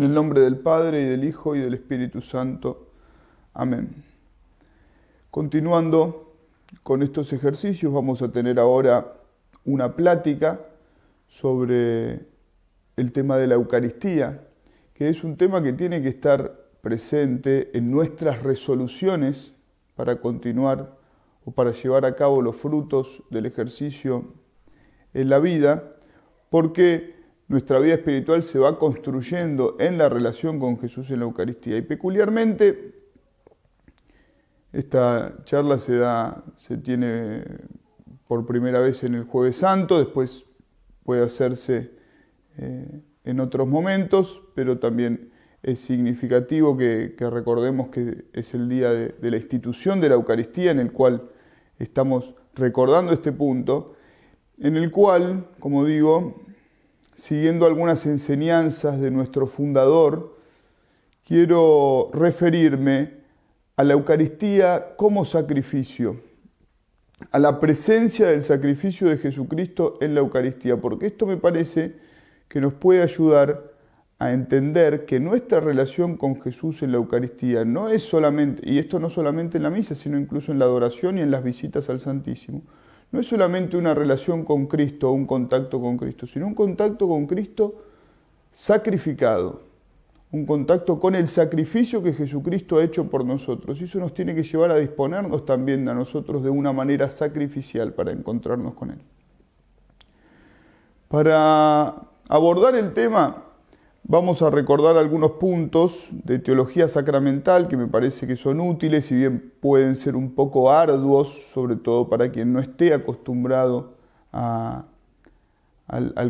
En el nombre del Padre, y del Hijo, y del Espíritu Santo. Amén. Continuando con estos ejercicios, vamos a tener ahora una plática sobre el tema de la Eucaristía, que es un tema que tiene que estar presente en nuestras resoluciones para continuar o para llevar a cabo los frutos del ejercicio en la vida, porque nuestra vida espiritual se va construyendo en la relación con Jesús en la Eucaristía. Y peculiarmente, esta charla se tiene por primera vez en el Jueves Santo, después puede hacerse en otros momentos, pero también es significativo que recordemos que es el día de la institución de la Eucaristía, en el cual estamos recordando este punto, en el cual, como digo, siguiendo algunas enseñanzas de nuestro fundador, quiero referirme a la Eucaristía como sacrificio, a la presencia del sacrificio de Jesucristo en la Eucaristía, porque esto me parece que nos puede ayudar a entender que nuestra relación con Jesús en la Eucaristía no es solamente, y esto no solamente en la misa, sino incluso en la adoración y en las visitas al Santísimo, no es solamente una relación con Cristo o un contacto con Cristo, sino un contacto con Cristo sacrificado, un contacto con el sacrificio que Jesucristo ha hecho por nosotros. Y eso nos tiene que llevar a disponernos también a nosotros de una manera sacrificial para encontrarnos con Él. Para abordar el tema, vamos a recordar algunos puntos de teología sacramental que me parece que son útiles, si bien pueden ser un poco arduos, sobre todo para quien no esté acostumbrado al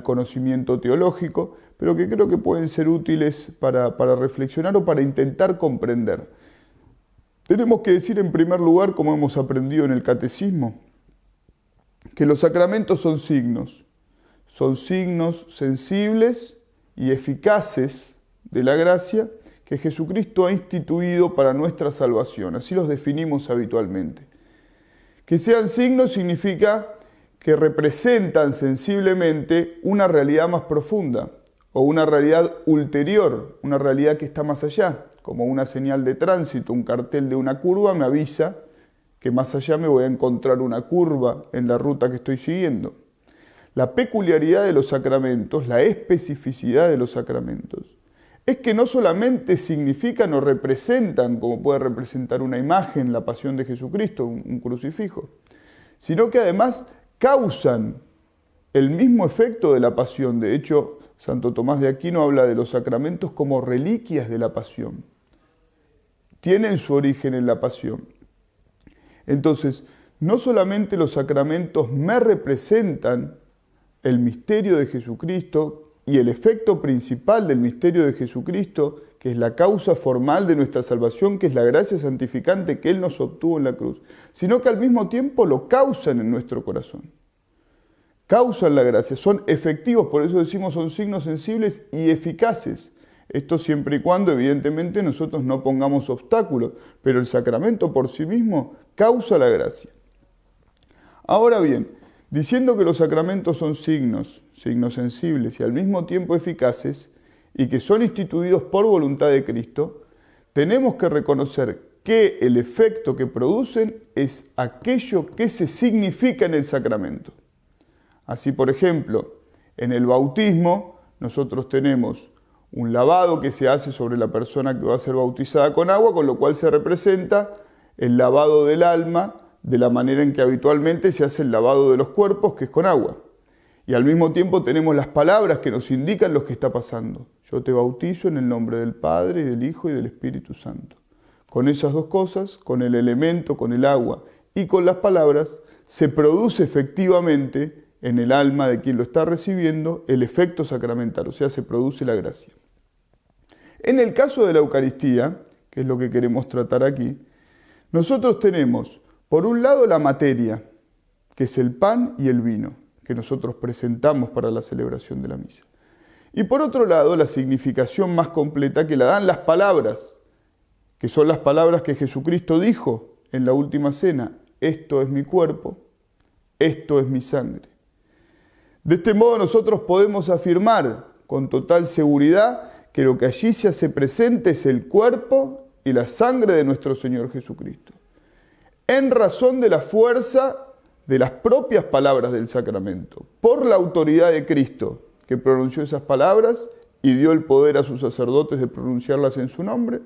conocimiento teológico, pero que creo que pueden ser útiles para reflexionar o para intentar comprender. Tenemos que decir en primer lugar, como hemos aprendido en el Catecismo, que los sacramentos son signos sensibles y eficaces de la gracia que Jesucristo ha instituido para nuestra salvación. Así los definimos habitualmente. Que sean signos significa que representan sensiblemente una realidad más profunda o una realidad ulterior, una realidad que está más allá, como una señal de tránsito, un cartel de una curva me avisa que más allá me voy a encontrar una curva en la ruta que estoy siguiendo. La peculiaridad de los sacramentos, la especificidad de los sacramentos, es que no solamente significan o representan, como puede representar una imagen, la pasión de Jesucristo, un crucifijo, sino que además causan el mismo efecto de la pasión. De hecho, Santo Tomás de Aquino habla de los sacramentos como reliquias de la pasión. Tienen su origen en la pasión. Entonces, no solamente los sacramentos me representan el misterio de Jesucristo y el efecto principal del misterio de Jesucristo, que es la causa formal de nuestra salvación, que es la gracia santificante que Él nos obtuvo en la cruz, sino que al mismo tiempo lo causan en nuestro corazón. Causan la gracia, son efectivos, por eso decimos son signos sensibles y eficaces. Esto siempre y cuando, evidentemente, nosotros no pongamos obstáculos, pero el sacramento por sí mismo causa la gracia. Ahora bien, diciendo que los sacramentos son signos sensibles y al mismo tiempo eficaces, y que son instituidos por voluntad de Cristo, tenemos que reconocer que el efecto que producen es aquello que se significa en el sacramento. Así, por ejemplo, en el bautismo nosotros tenemos un lavado que se hace sobre la persona que va a ser bautizada con agua, con lo cual se representa el lavado del alma, de la manera en que habitualmente se hace el lavado de los cuerpos, que es con agua. Y al mismo tiempo tenemos las palabras que nos indican lo que está pasando. Yo te bautizo en el nombre del Padre, y del Hijo, y del Espíritu Santo. Con esas dos cosas, con el elemento, con el agua y con las palabras, se produce efectivamente en el alma de quien lo está recibiendo el efecto sacramental, o sea, se produce la gracia. En el caso de la Eucaristía, que es lo que queremos tratar aquí, nosotros tenemos por un lado la materia, que es el pan y el vino, que nosotros presentamos para la celebración de la misa. Y por otro lado, la significación más completa que la dan las palabras, que son las palabras que Jesucristo dijo en la última cena: esto es mi cuerpo, esto es mi sangre. De este modo nosotros podemos afirmar con total seguridad que lo que allí se hace presente es el cuerpo y la sangre de nuestro Señor Jesucristo, en razón de la fuerza de las propias palabras del sacramento, por la autoridad de Cristo, que pronunció esas palabras y dio el poder a sus sacerdotes de pronunciarlas en su nombre.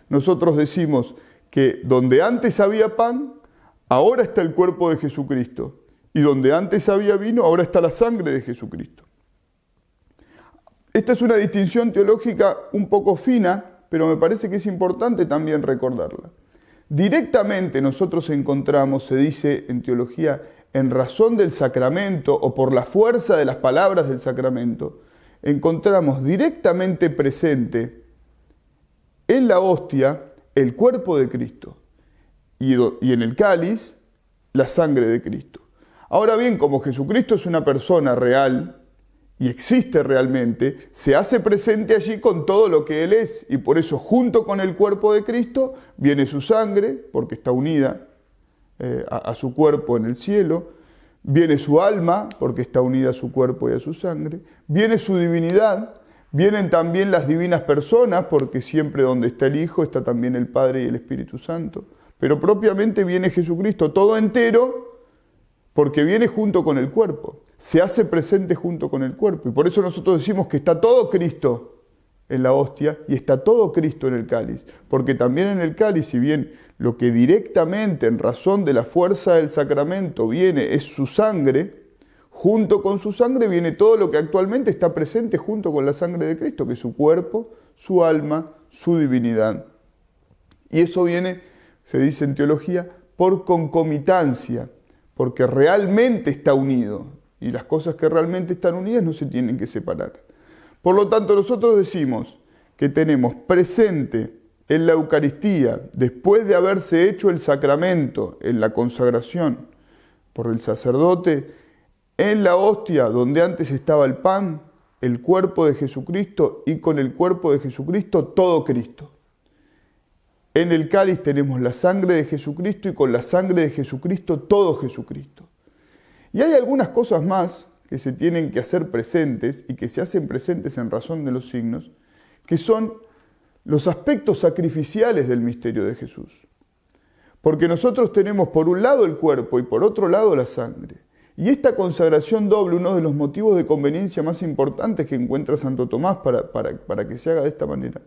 Nosotros decimos que donde antes había pan, ahora está el cuerpo de Jesucristo, y donde antes había vino, ahora está la sangre de Jesucristo. Esta es una distinción teológica un poco fina, pero me parece que es importante también recordarla. Directamente nosotros encontramos, se dice en teología, en razón del sacramento o por la fuerza de las palabras del sacramento, encontramos directamente presente en la hostia el cuerpo de Cristo y en el cáliz la sangre de Cristo. Ahora bien, como Jesucristo es una persona real y existe realmente, se hace presente allí con todo lo que Él es, y por eso junto con el cuerpo de Cristo viene su sangre, porque está unida a su cuerpo en el cielo, viene su alma, porque está unida a su cuerpo y a su sangre, viene su divinidad, vienen también las divinas personas, porque siempre donde está el Hijo está también el Padre y el Espíritu Santo, pero propiamente viene Jesucristo todo entero, porque viene junto con el cuerpo, se hace presente junto con el cuerpo. Y por eso nosotros decimos que está todo Cristo en la hostia y está todo Cristo en el cáliz. Porque también en el cáliz, si bien lo que directamente en razón de la fuerza del sacramento viene es su sangre, junto con su sangre viene todo lo que actualmente está presente junto con la sangre de Cristo, que es su cuerpo, su alma, su divinidad. Y eso viene, se dice en teología, por concomitancia, porque realmente está unido, y las cosas que realmente están unidas no se tienen que separar. Por lo tanto, nosotros decimos que tenemos presente en la Eucaristía, después de haberse hecho el sacramento en la consagración por el sacerdote, en la hostia donde antes estaba el pan, el cuerpo de Jesucristo, y con el cuerpo de Jesucristo todo Cristo. En el cáliz tenemos la sangre de Jesucristo y con la sangre de Jesucristo todo Jesucristo. Y hay algunas cosas más que se tienen que hacer presentes y que se hacen presentes en razón de los signos, que son los aspectos sacrificiales del misterio de Jesús. Porque nosotros tenemos por un lado el cuerpo y por otro lado la sangre. Y esta consagración doble, uno de los motivos de conveniencia más importantes que encuentra Santo Tomás para que se haga de esta manera,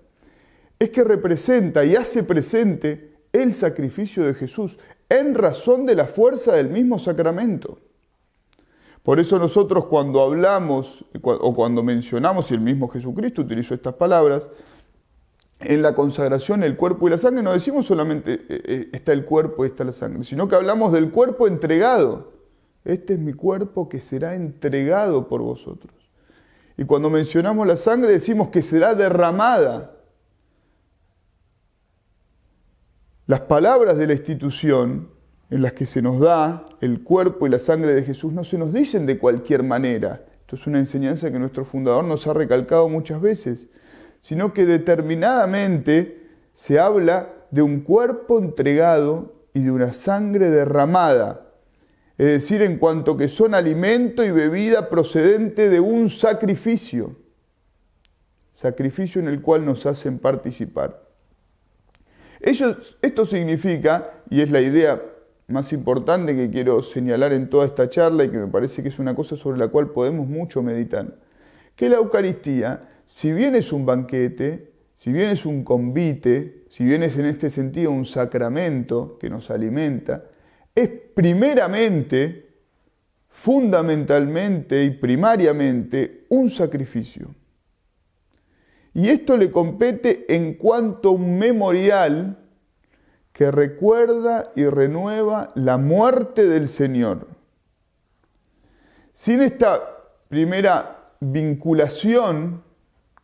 es que representa y hace presente el sacrificio de Jesús en razón de la fuerza del mismo sacramento. Por eso nosotros cuando hablamos o cuando mencionamos, y el mismo Jesucristo utilizó estas palabras, en la consagración el cuerpo y la sangre, no decimos solamente está el cuerpo y está la sangre, sino que hablamos del cuerpo entregado. Este es mi cuerpo que será entregado por vosotros. Y cuando mencionamos la sangre decimos que será derramada. Las palabras de la institución en las que se nos da el cuerpo y la sangre de Jesús no se nos dicen de cualquier manera. Esto es una enseñanza que nuestro fundador nos ha recalcado muchas veces, sino que determinadamente se habla de un cuerpo entregado y de una sangre derramada. Es decir, en cuanto que son alimento y bebida procedente de un sacrificio en el cual nos hacen participar. Esto significa, y es la idea más importante que quiero señalar en toda esta charla y que me parece que es una cosa sobre la cual podemos mucho meditar, que la Eucaristía, si bien es un banquete, si bien es un convite, si bien es en este sentido un sacramento que nos alimenta, es primeramente, fundamentalmente y primariamente un sacrificio. Y esto le compete en cuanto a un memorial que recuerda y renueva la muerte del Señor. Sin esta primera vinculación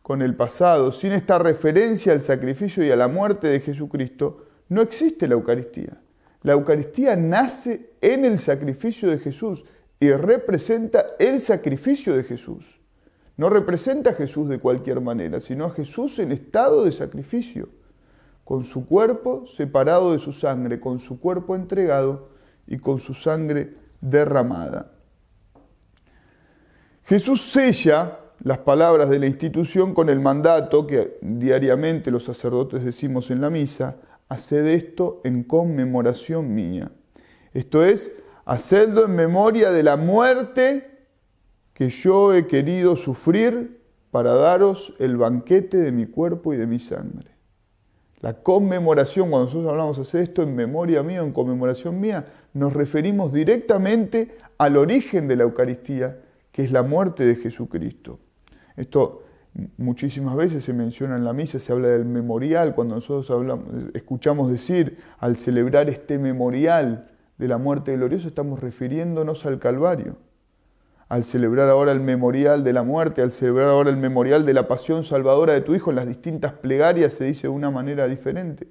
con el pasado, sin esta referencia al sacrificio y a la muerte de Jesucristo, no existe la Eucaristía. La Eucaristía nace en el sacrificio de Jesús y representa el sacrificio de Jesús. No representa a Jesús de cualquier manera, sino a Jesús en estado de sacrificio, con su cuerpo separado de su sangre, con su cuerpo entregado y con su sangre derramada. Jesús sella las palabras de la institución con el mandato que diariamente los sacerdotes decimos en la misa: haced esto en conmemoración mía. Esto es, hacedlo en memoria de la muerte que yo he querido sufrir para daros el banquete de mi cuerpo y de mi sangre. La conmemoración, cuando nosotros hablamos de hacer esto en memoria mía, en conmemoración mía, nos referimos directamente al origen de la Eucaristía, que es la muerte de Jesucristo. Esto muchísimas veces se menciona en la misa, se habla del memorial, cuando nosotros escuchamos decir, al celebrar este memorial de la muerte gloriosa, estamos refiriéndonos al Calvario. Al celebrar ahora el memorial de la muerte, al celebrar ahora el memorial de la pasión salvadora de tu Hijo, en las distintas plegarias se dice de una manera diferente,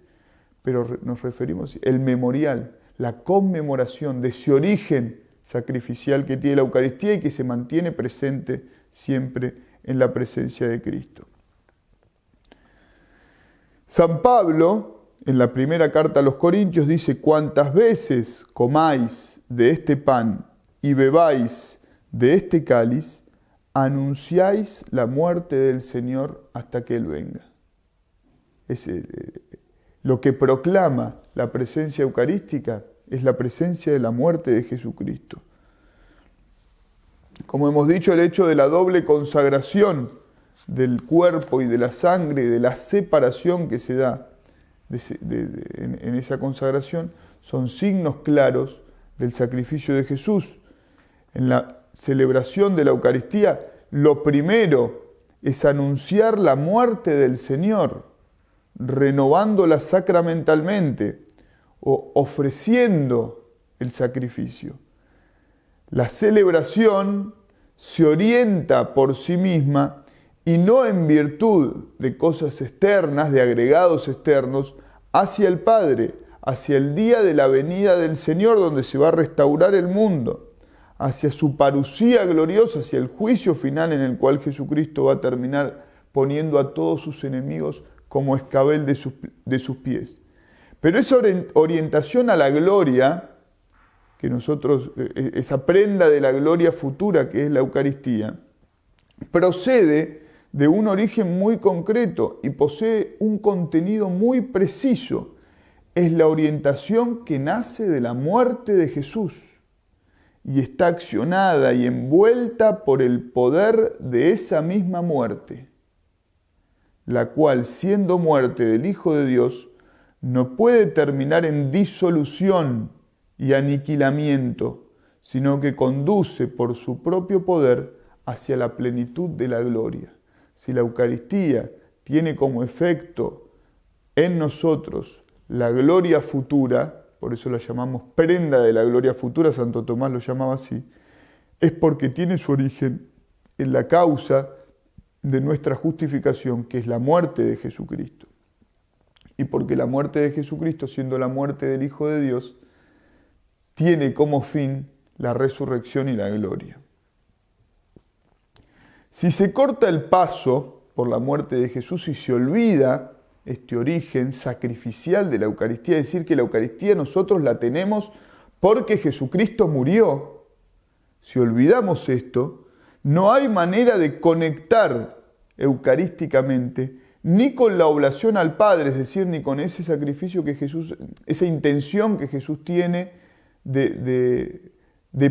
pero nos referimos al memorial, la conmemoración de ese origen sacrificial que tiene la Eucaristía y que se mantiene presente siempre en la presencia de Cristo. San Pablo, en la primera carta a los Corintios, dice: cuantas veces comáis de este pan y bebáis de este cáliz, anunciáis la muerte del Señor hasta que Él venga. Lo que proclama la presencia eucarística es la presencia de la muerte de Jesucristo. Como hemos dicho, el hecho de la doble consagración del cuerpo y de la sangre, de la separación que se da en esa consagración, son signos claros del sacrificio de Jesús. En la celebración de la Eucaristía, lo primero es anunciar la muerte del Señor, renovándola sacramentalmente o ofreciendo el sacrificio. La celebración se orienta por sí misma y no en virtud de cosas externas, de agregados externos, hacia el Padre, hacia el día de la venida del Señor, donde se va a restaurar el mundo, hacia su parusía gloriosa, hacia el juicio final en el cual Jesucristo va a terminar poniendo a todos sus enemigos como escabel de sus pies. Pero esa orientación a la gloria, que nosotros, esa prenda de la gloria futura que es la Eucaristía, procede de un origen muy concreto y posee un contenido muy preciso. Es la orientación que nace de la muerte de Jesús y está accionada y envuelta por el poder de esa misma muerte, la cual, siendo muerte del Hijo de Dios, no puede terminar en disolución y aniquilamiento, sino que conduce por su propio poder hacia la plenitud de la gloria. Si la Eucaristía tiene como efecto en nosotros la gloria futura, por eso la llamamos prenda de la gloria futura, Santo Tomás lo llamaba así, es porque tiene su origen en la causa de nuestra justificación, que es la muerte de Jesucristo. Y porque la muerte de Jesucristo, siendo la muerte del Hijo de Dios, tiene como fin la resurrección y la gloria. Si se corta el paso por la muerte de Jesús y se olvida este origen sacrificial de la Eucaristía, es decir, que la Eucaristía nosotros la tenemos porque Jesucristo murió. Si olvidamos esto, no hay manera de conectar eucarísticamente ni con la oblación al Padre, es decir, ni con ese sacrificio que Jesús, esa intención que Jesús tiene de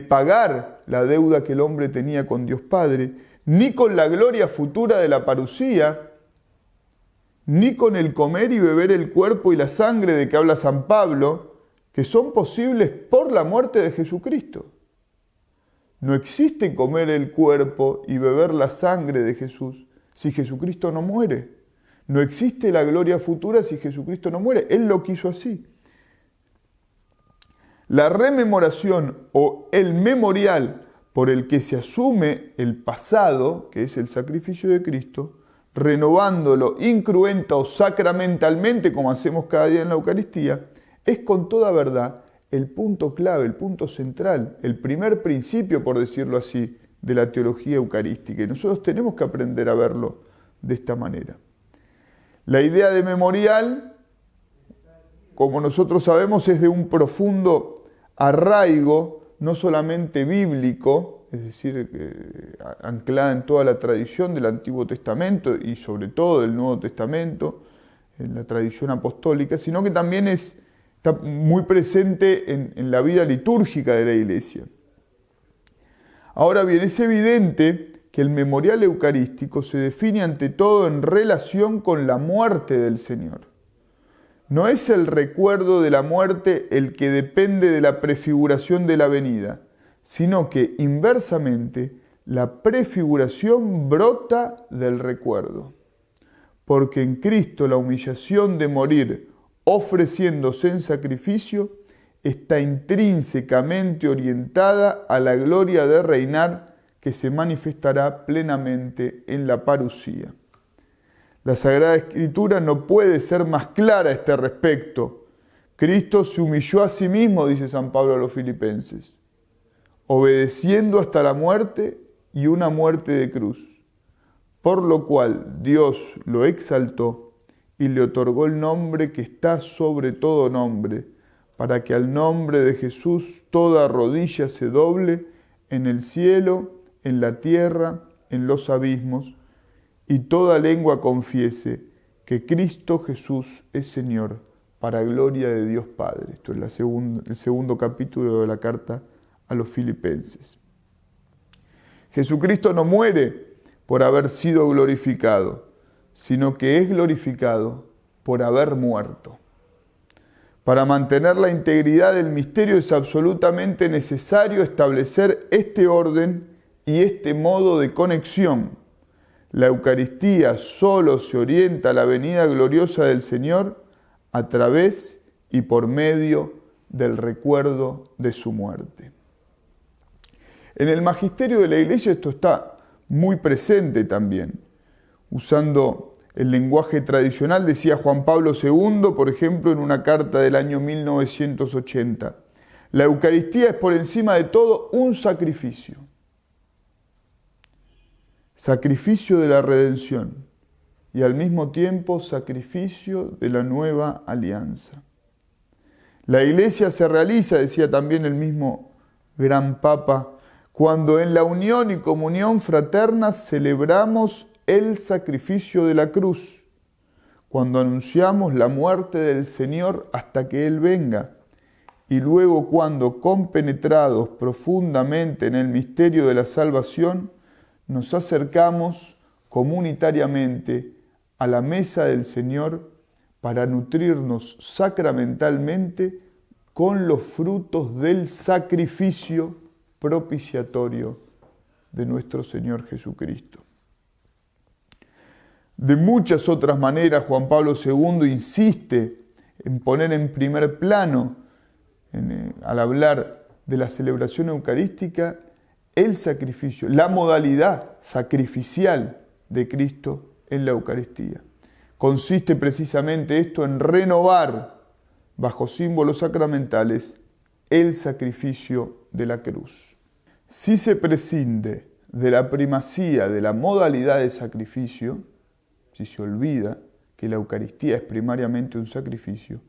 pagar la deuda que el hombre tenía con Dios Padre, ni con la gloria futura de la parusía, ni con el comer y beber el cuerpo y la sangre de que habla San Pablo, que son posibles por la muerte de Jesucristo. No existe comer el cuerpo y beber la sangre de Jesús si Jesucristo no muere. No existe la gloria futura si Jesucristo no muere. Él lo quiso así. La rememoración o el memorial por el que se asume el pasado, que es el sacrificio de Cristo, renovándolo incruenta o sacramentalmente, como hacemos cada día en la Eucaristía, es con toda verdad el punto clave, el punto central, el primer principio, por decirlo así, de la teología eucarística. Y nosotros tenemos que aprender a verlo de esta manera. La idea de memorial, como nosotros sabemos, es de un profundo arraigo, no solamente bíblico, es decir, anclada en toda la tradición del Antiguo Testamento y sobre todo del Nuevo Testamento, en la tradición apostólica, sino que también está muy presente en la vida litúrgica de la Iglesia. Ahora bien, es evidente que el memorial eucarístico se define ante todo en relación con la muerte del Señor. No es el recuerdo de la muerte el que depende de la prefiguración de la venida, sino que inversamente la prefiguración brota del recuerdo. Porque en Cristo la humillación de morir ofreciéndose en sacrificio está intrínsecamente orientada a la gloria de reinar que se manifestará plenamente en la parusía. La Sagrada Escritura no puede ser más clara a este respecto. Cristo se humilló a sí mismo, dice San Pablo a los Filipenses, obedeciendo hasta la muerte y una muerte de cruz, por lo cual Dios lo exaltó y le otorgó el nombre que está sobre todo nombre, para que al nombre de Jesús toda rodilla se doble en el cielo, en la tierra, en los abismos, y toda lengua confiese que Cristo Jesús es Señor, para gloria de Dios Padre. Esto es el segundo capítulo de la carta a los Filipenses. Jesucristo no muere por haber sido glorificado, sino que es glorificado por haber muerto. Para mantener la integridad del misterio es absolutamente necesario establecer este orden y este modo de conexión. La Eucaristía solo se orienta a la venida gloriosa del Señor a través y por medio del recuerdo de su muerte. En el magisterio de la Iglesia esto está muy presente también. Usando el lenguaje tradicional, decía Juan Pablo II, por ejemplo, en una carta del año 1980, la Eucaristía es por encima de todo un sacrificio. Sacrificio de la redención y al mismo tiempo sacrificio de la nueva alianza. La Iglesia se realiza, decía también el mismo gran Papa, cuando en la unión y comunión fraterna celebramos el sacrificio de la cruz, cuando anunciamos la muerte del Señor hasta que Él venga, y luego cuando, compenetrados profundamente en el misterio de la salvación, nos acercamos comunitariamente a la mesa del Señor para nutrirnos sacramentalmente con los frutos del sacrificio propiciatorio de nuestro Señor Jesucristo. De muchas otras maneras, Juan Pablo II insiste en poner en primer plano, al hablar de la celebración eucarística, el sacrificio, la modalidad sacrificial de Cristo en la Eucaristía. Consiste precisamente esto en renovar, bajo símbolos sacramentales, el sacrificio de la cruz. Si se prescinde de la primacía de la modalidad de sacrificio, si se olvida que la Eucaristía es primariamente un sacrificio,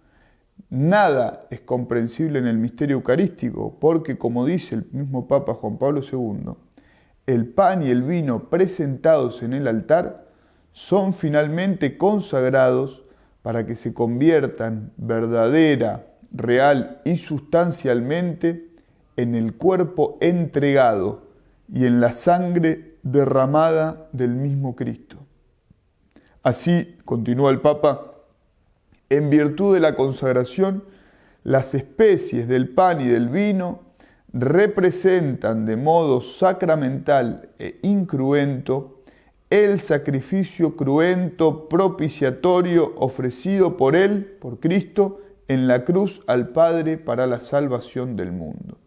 nada es comprensible en el misterio eucarístico, porque, como dice el mismo Papa Juan Pablo II, el pan y el vino presentados en el altar son finalmente consagrados para que se conviertan verdadera, real y sustancialmente en el cuerpo entregado y en la sangre derramada del mismo Cristo. Así, continúa el Papa, en virtud de la consagración, las especies del pan y del vino representan de modo sacramental e incruento el sacrificio cruento propiciatorio ofrecido por Él, por Cristo, en la cruz al Padre para la salvación del mundo.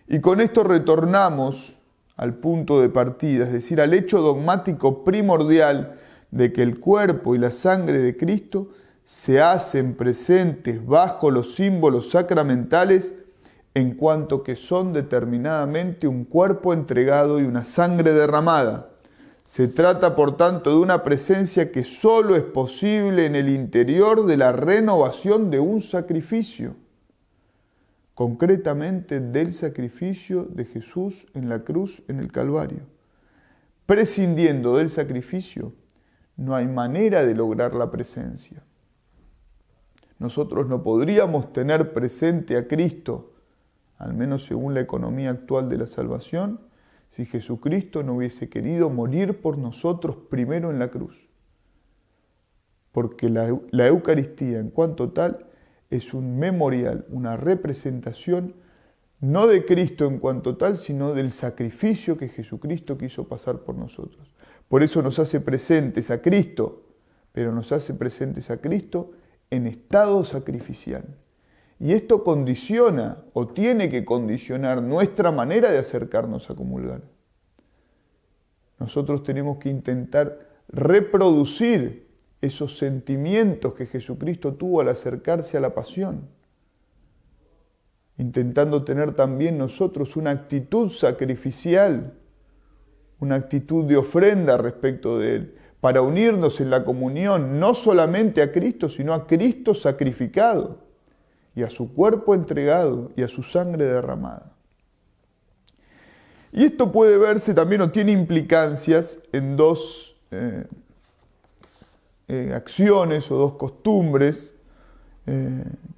Y con esto retornamos al punto de partida, es decir, al hecho dogmático primordial de que el cuerpo y la sangre de Cristo se hacen presentes bajo los símbolos sacramentales en cuanto que son determinadamente un cuerpo entregado y una sangre derramada. Se trata, por tanto, de una presencia que solo es posible en el interior de la renovación de un sacrificio. concretamente del sacrificio de Jesús en la cruz, en el Calvario. Prescindiendo del sacrificio, no hay manera de lograr la presencia. Nosotros no podríamos tener presente a Cristo, al menos según la economía actual de la salvación, si Jesucristo no hubiese querido morir por nosotros primero en la cruz. Porque la Eucaristía en cuanto tal es un memorial, una representación no de Cristo en cuanto tal, sino del sacrificio que Jesucristo quiso pasar por nosotros. Por eso nos hace presentes a Cristo, pero nos hace presentes a Cristo en estado sacrificial. Y esto condiciona o tiene que condicionar nuestra manera de acercarnos a comulgar. Nosotros tenemos que intentar reproducir esos sentimientos que Jesucristo tuvo al acercarse a la pasión, intentando tener también nosotros una actitud sacrificial, una actitud de ofrenda respecto de Él, para unirnos en la comunión no solamente a Cristo, sino a Cristo sacrificado, y a su cuerpo entregado, y a su sangre derramada. Y esto puede verse también, o tiene implicancias en dos acciones o dos costumbres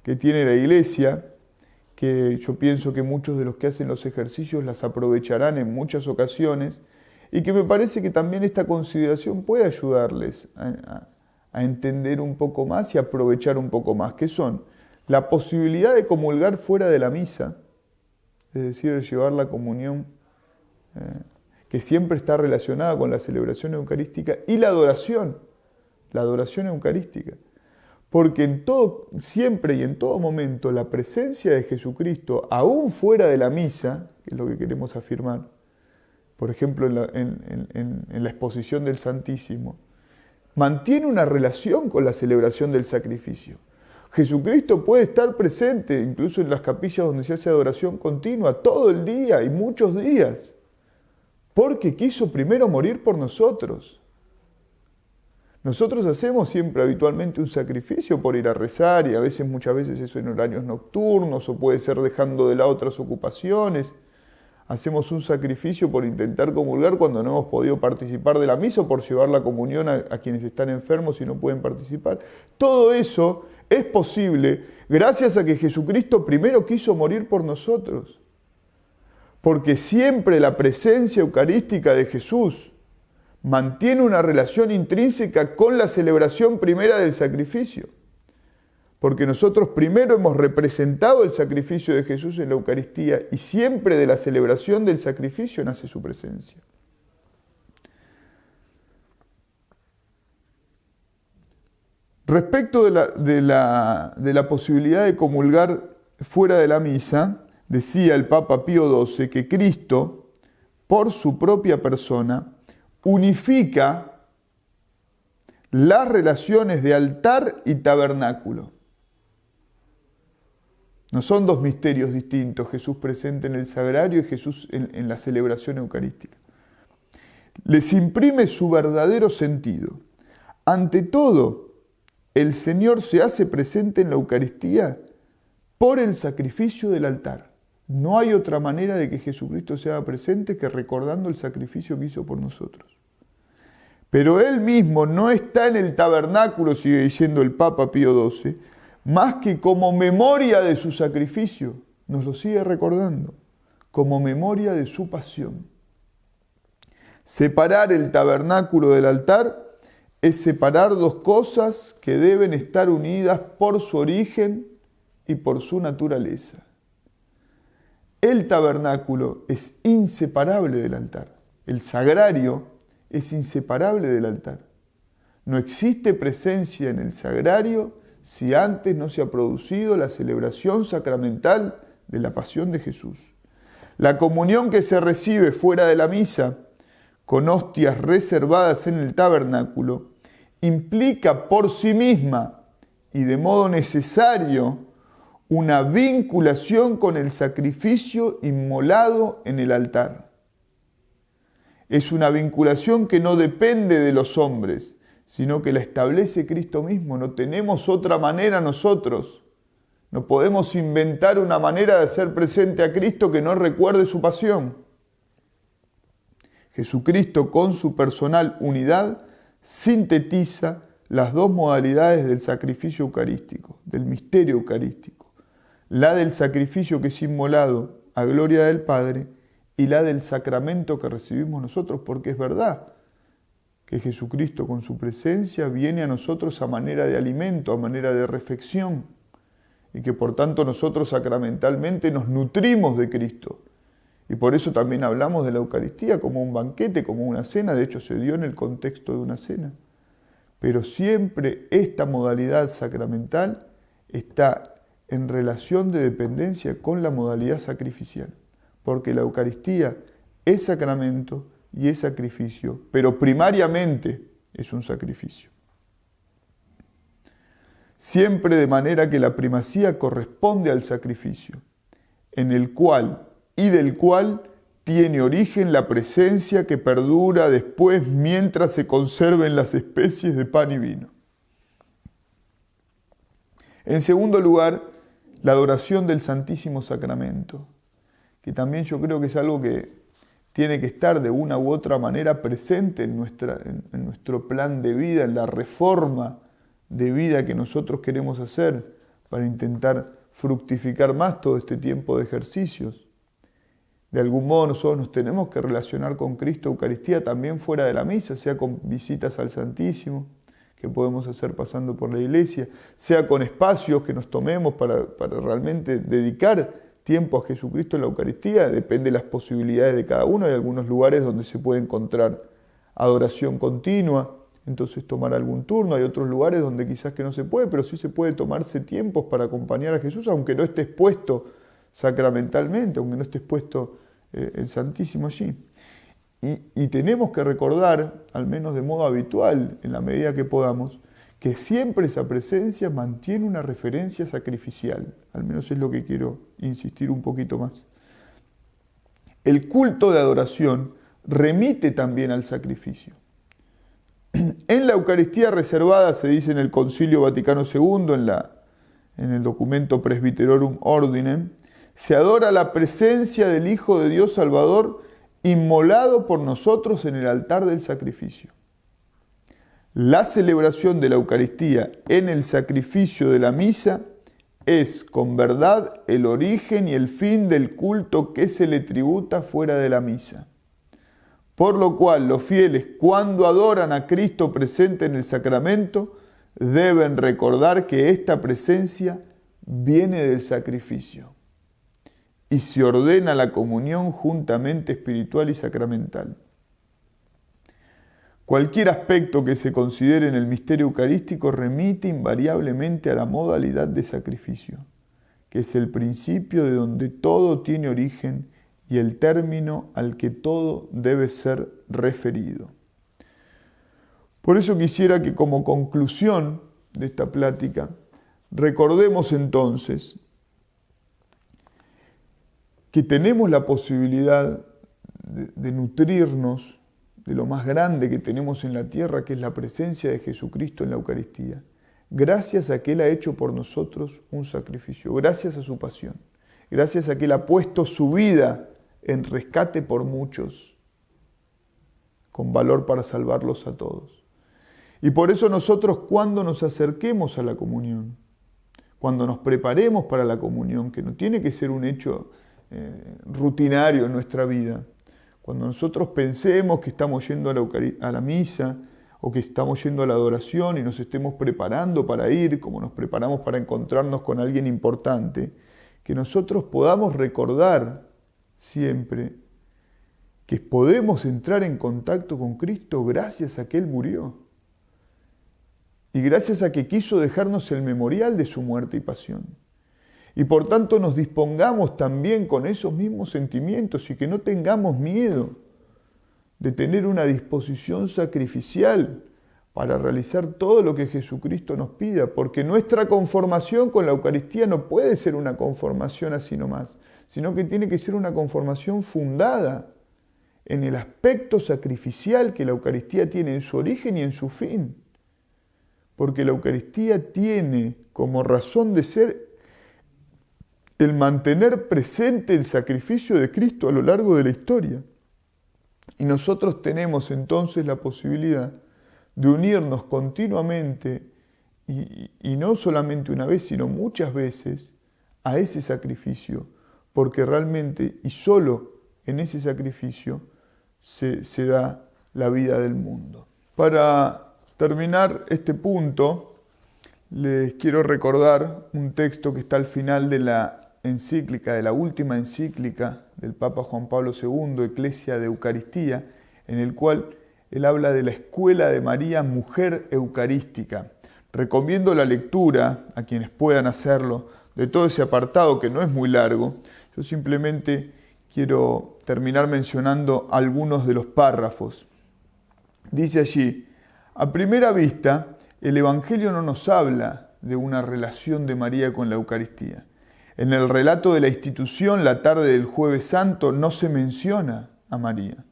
que tiene la Iglesia, que yo pienso que muchos de los que hacen los ejercicios las aprovecharán en muchas ocasiones, y que me parece que también esta consideración puede ayudarles a entender un poco más y aprovechar un poco más, que son la posibilidad de comulgar fuera de la misa, es decir, llevar la comunión que siempre está relacionada con la celebración eucarística, y la adoración eucarística. Porque siempre y en todo momento la presencia de Jesucristo, aún fuera de la misa, que es lo que queremos afirmar, por ejemplo en la exposición del Santísimo, mantiene una relación con la celebración del sacrificio. Jesucristo puede estar presente incluso en las capillas donde se hace adoración continua todo el día y muchos días, porque quiso primero morir por nosotros. Nosotros hacemos siempre habitualmente un sacrificio por ir a rezar, y muchas veces eso en horarios nocturnos, o puede ser dejando de lado otras ocupaciones. Hacemos un sacrificio por intentar comulgar cuando no hemos podido participar de la misa, o por llevar la comunión a quienes están enfermos y no pueden participar. Todo eso es posible gracias a que Jesucristo primero quiso morir por nosotros. Porque siempre la presencia eucarística de Jesús mantiene una relación intrínseca con la celebración primera del sacrificio. Porque nosotros primero hemos representado el sacrificio de Jesús en la Eucaristía, y siempre de la celebración del sacrificio nace su presencia. Respecto de la posibilidad de comulgar fuera de la misa, decía el Papa Pío XII que Cristo, por su propia persona, unifica las relaciones de altar y tabernáculo. No son dos misterios distintos, Jesús presente en el sagrario y Jesús en la celebración eucarística. Les imprime su verdadero sentido. Ante todo, el Señor se hace presente en la Eucaristía por el sacrificio del altar. No hay otra manera de que Jesucristo se haga presente que recordando el sacrificio que hizo por nosotros. Pero Él mismo no está en el tabernáculo, sigue diciendo el Papa Pío XII, más que como memoria de su sacrificio. Nos lo sigue recordando, como memoria de su pasión. Separar el tabernáculo del altar es separar dos cosas que deben estar unidas por su origen y por su naturaleza. El tabernáculo es inseparable del altar. El sagrario es inseparable del altar. No existe presencia en el sagrario si antes no se ha producido la celebración sacramental de la pasión de Jesús. La comunión que se recibe fuera de la misa, con hostias reservadas en el tabernáculo, implica por sí misma y de modo necesario una vinculación con el sacrificio inmolado en el altar. Es una vinculación que no depende de los hombres, sino que la establece Cristo mismo. No tenemos otra manera nosotros No podemos inventar una manera de hacer presente a Cristo que no recuerde su pasión. Jesucristo, con su personal unidad, sintetiza las dos modalidades del sacrificio eucarístico, del misterio eucarístico. La del sacrificio que es inmolado a gloria del Padre y la del sacramento que recibimos nosotros, porque es verdad que Jesucristo con su presencia viene a nosotros a manera de alimento, a manera de refección, y que por tanto nosotros sacramentalmente nos nutrimos de Cristo. Y por eso también hablamos de la Eucaristía como un banquete, como una cena, de hecho se dio en el contexto de una cena. Pero siempre esta modalidad sacramental está en relación de dependencia con la modalidad sacrificial, porque la Eucaristía es sacramento y es sacrificio, pero primariamente es un sacrificio. Siempre de manera que la primacía corresponde al sacrificio, en el cual y del cual tiene origen la presencia que perdura después mientras se conserven las especies de pan y vino. En segundo lugar, la adoración del Santísimo Sacramento, que también yo creo que es algo que tiene que estar de una u otra manera presente en nuestro plan de vida, en la reforma de vida que nosotros queremos hacer para intentar fructificar más todo este tiempo de ejercicios. De algún modo nosotros nos tenemos que relacionar con Cristo Eucaristía también fuera de la misa, sea con visitas al Santísimo, que podemos hacer pasando por la iglesia, sea con espacios que nos tomemos para realmente dedicar tiempo a Jesucristo en la Eucaristía. Depende de las posibilidades de cada uno. Hay algunos lugares donde se puede encontrar adoración continua, entonces tomar algún turno. Hay otros lugares donde quizás que no se puede, pero sí se puede tomarse tiempos para acompañar a Jesús, aunque no esté expuesto sacramentalmente, aunque no esté expuesto el Santísimo allí. Y tenemos que recordar, al menos de modo habitual, en la medida que podamos, que siempre esa presencia mantiene una referencia sacrificial. Al menos es lo que quiero insistir un poquito más. El culto de adoración remite también al sacrificio. En la Eucaristía reservada, se dice en el Concilio Vaticano II, en el documento Presbyterorum Ordinem, se adora la presencia del Hijo de Dios Salvador inmolado por nosotros en el altar del sacrificio. La celebración de la Eucaristía en el sacrificio de la misa es, con verdad, el origen y el fin del culto que se le tributa fuera de la misa. Por lo cual, los fieles, cuando adoran a Cristo presente en el sacramento, deben recordar que esta presencia viene del sacrificio y se ordena la comunión juntamente espiritual y sacramental. Cualquier aspecto que se considere en el misterio eucarístico remite invariablemente a la modalidad de sacrificio, que es el principio de donde todo tiene origen y el término al que todo debe ser referido. Por eso quisiera que como conclusión de esta plática recordemos entonces que tenemos la posibilidad de nutrirnos de lo más grande que tenemos en la tierra, que es la presencia de Jesucristo en la Eucaristía, gracias a que Él ha hecho por nosotros un sacrificio, gracias a su pasión, gracias a que Él ha puesto su vida en rescate por muchos, con valor para salvarlos a todos. Y por eso nosotros, cuando nos acerquemos a la comunión, cuando nos preparemos para la comunión, que no tiene que ser un hecho rutinario en nuestra vida, cuando nosotros pensemos que estamos yendo a la misa o que estamos yendo a la adoración y nos estemos preparando para ir, como nos preparamos para encontrarnos con alguien importante, que nosotros podamos recordar siempre que podemos entrar en contacto con Cristo gracias a que Él murió y gracias a que quiso dejarnos el memorial de su muerte y pasión. Y por tanto nos dispongamos también con esos mismos sentimientos y que no tengamos miedo de tener una disposición sacrificial para realizar todo lo que Jesucristo nos pida, porque nuestra conformación con la Eucaristía no puede ser una conformación así nomás, sino que tiene que ser una conformación fundada en el aspecto sacrificial que la Eucaristía tiene en su origen y en su fin. Porque la Eucaristía tiene como razón de ser el mantener presente el sacrificio de Cristo a lo largo de la historia. Y nosotros tenemos entonces la posibilidad de unirnos continuamente y no solamente una vez, sino muchas veces a ese sacrificio, porque realmente y solo en ese sacrificio se da la vida del mundo. Para terminar este punto, les quiero recordar un texto que está al final de la encíclica, de la última encíclica del Papa Juan Pablo II, Ecclesia de Eucaristía, en el cual él habla de la escuela de María, mujer eucarística. Recomiendo la lectura a quienes puedan hacerlo de todo ese apartado que no es muy largo. Yo simplemente quiero terminar mencionando algunos de los párrafos. Dice allí: a primera vista, el Evangelio no nos habla de una relación de María con la Eucaristía. En el relato de la institución, la tarde del Jueves Santo, no se menciona a María.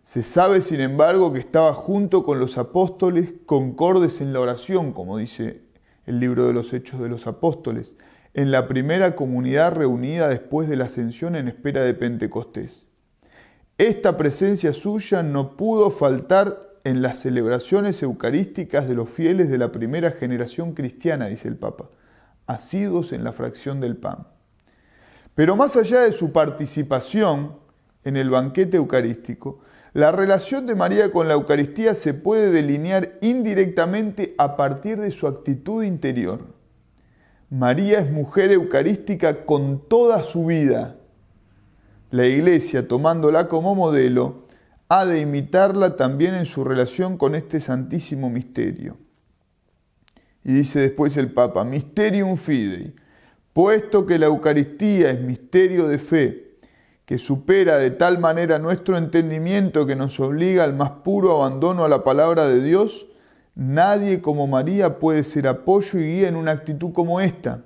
Se sabe, sin embargo, que estaba junto con los apóstoles concordes en la oración, como dice el libro de los Hechos de los Apóstoles, en la primera comunidad reunida después de la ascensión en espera de Pentecostés. Esta presencia suya no pudo faltar en las celebraciones eucarísticas de los fieles de la primera generación cristiana, dice el Papa, asiduos en la fracción del pan. Pero más allá de su participación en el banquete eucarístico, la relación de María con la Eucaristía se puede delinear indirectamente a partir de su actitud interior. María es mujer eucarística con toda su vida. La Iglesia, tomándola como modelo, ha de imitarla también en su relación con este santísimo misterio. Y dice después el Papa: Mysterium Fidei, puesto que la Eucaristía es misterio de fe, que supera de tal manera nuestro entendimiento que nos obliga al más puro abandono a la palabra de Dios, nadie como María puede ser apoyo y guía en una actitud como esta.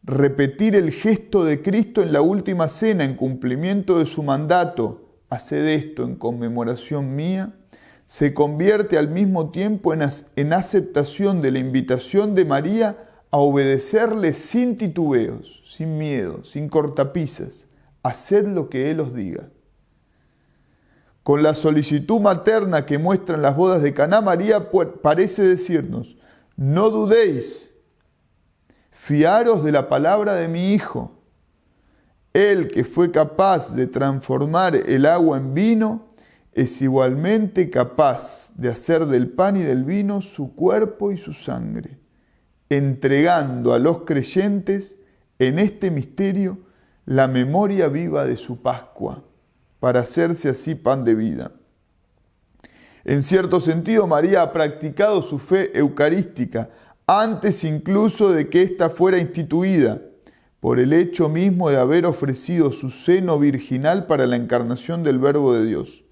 Repetir el gesto de Cristo en la última cena en cumplimiento de su mandato, haced esto en conmemoración mía, se convierte al mismo tiempo en aceptación de la invitación de María a obedecerle sin titubeos, sin miedo, sin cortapisas. Haced lo que Él os diga. Con la solicitud materna que muestran las bodas de Caná, María parece decirnos: no dudéis, fiaros de la palabra de mi Hijo. Él que fue capaz de transformar el agua en vino, es igualmente capaz de hacer del pan y del vino su cuerpo y su sangre, entregando a los creyentes en este misterio la memoria viva de su Pascua, para hacerse así pan de vida. En cierto sentido, María ha practicado su fe eucarística antes incluso de que ésta fuera instituida, por el hecho mismo de haber ofrecido su seno virginal para la encarnación del Verbo de Dios.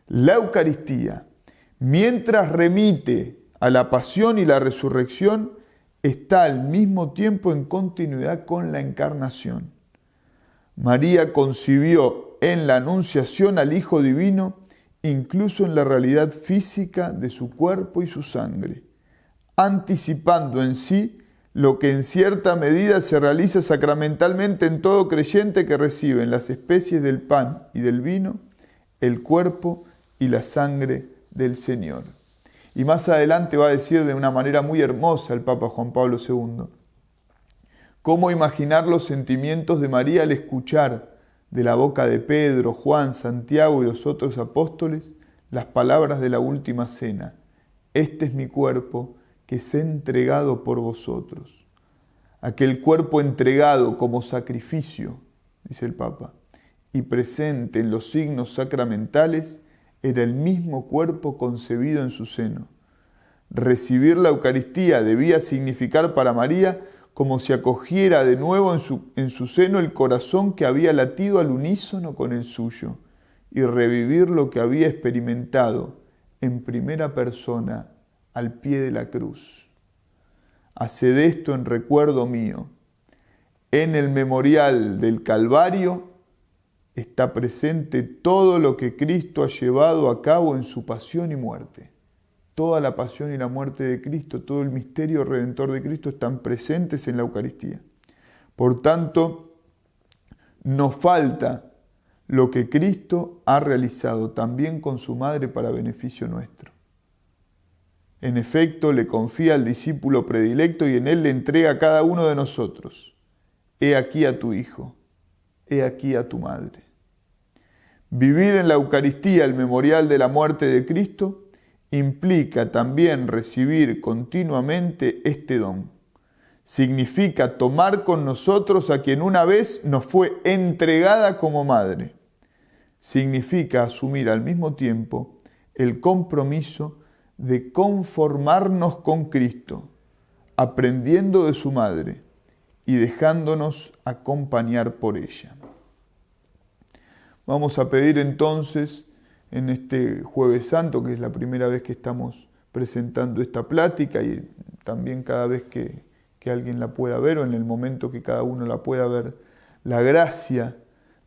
La Eucaristía, mientras remite a la pasión y la resurrección, está al mismo tiempo en continuidad con la encarnación. María concibió en la Anunciación al Hijo Divino, incluso en la realidad física de su cuerpo y su sangre, anticipando en sí lo que en cierta medida se realiza sacramentalmente en todo creyente que recibe en las especies del pan y del vino el cuerpo y la sangre del Señor. Y más adelante va a decir de una manera muy hermosa el Papa Juan Pablo II: ¿cómo imaginar los sentimientos de María al escuchar de la boca de Pedro, Juan, Santiago y los otros apóstoles las palabras de la última cena? Este es mi cuerpo que es entregado por vosotros. Aquel cuerpo entregado como sacrificio, dice el Papa, y presente en los signos sacramentales, era el mismo cuerpo concebido en su seno. Recibir la Eucaristía debía significar para María como si acogiera de nuevo en su seno el corazón que había latido al unísono con el suyo y revivir lo que había experimentado en primera persona al pie de la cruz. Haced esto en recuerdo mío. En el memorial del Calvario está presente todo lo que Cristo ha llevado a cabo en su pasión y muerte. Toda la pasión y la muerte de Cristo, todo el misterio redentor de Cristo están presentes en la Eucaristía. Por tanto, nos falta lo que Cristo ha realizado también con su madre para beneficio nuestro. En efecto, le confía al discípulo predilecto y en él le entrega a cada uno de nosotros. He aquí a tu hijo, he aquí a tu madre. Vivir en la Eucaristía el memorial de la muerte de Cristo implica también recibir continuamente este don. Significa tomar con nosotros a quien una vez nos fue entregada como madre. Significa asumir al mismo tiempo el compromiso de conformarnos con Cristo, aprendiendo de su madre y dejándonos acompañar por ella. Vamos a pedir entonces en este Jueves Santo, que es la primera vez que estamos presentando esta plática y también cada vez que alguien la pueda ver o en el momento que cada uno la pueda ver, la gracia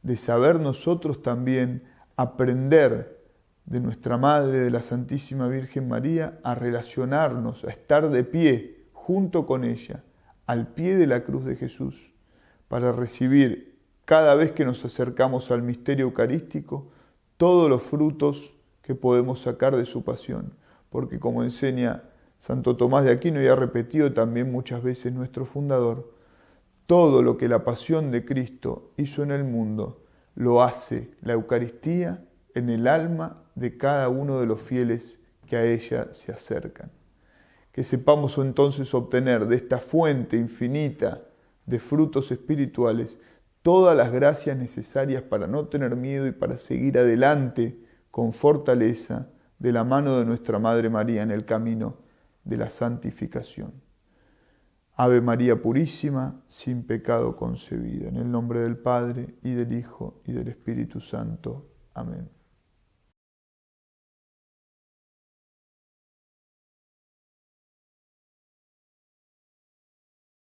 de saber nosotros también aprender de nuestra Madre, de la Santísima Virgen María, a relacionarnos, a estar de pie junto con ella, al pie de la cruz de Jesús, para recibir cada vez que nos acercamos al misterio eucarístico todos los frutos que podemos sacar de su pasión, porque como enseña Santo Tomás de Aquino y ha repetido también muchas veces nuestro fundador, todo lo que la pasión de Cristo hizo en el mundo lo hace la Eucaristía en el alma de cada uno de los fieles que a ella se acercan. Que sepamos entonces obtener de esta fuente infinita de frutos espirituales todas las gracias necesarias para no tener miedo y para seguir adelante con fortaleza de la mano de nuestra Madre María en el camino de la santificación. Ave María Purísima, sin pecado concebida. En el nombre del Padre, y del Hijo, y del Espíritu Santo. Amén.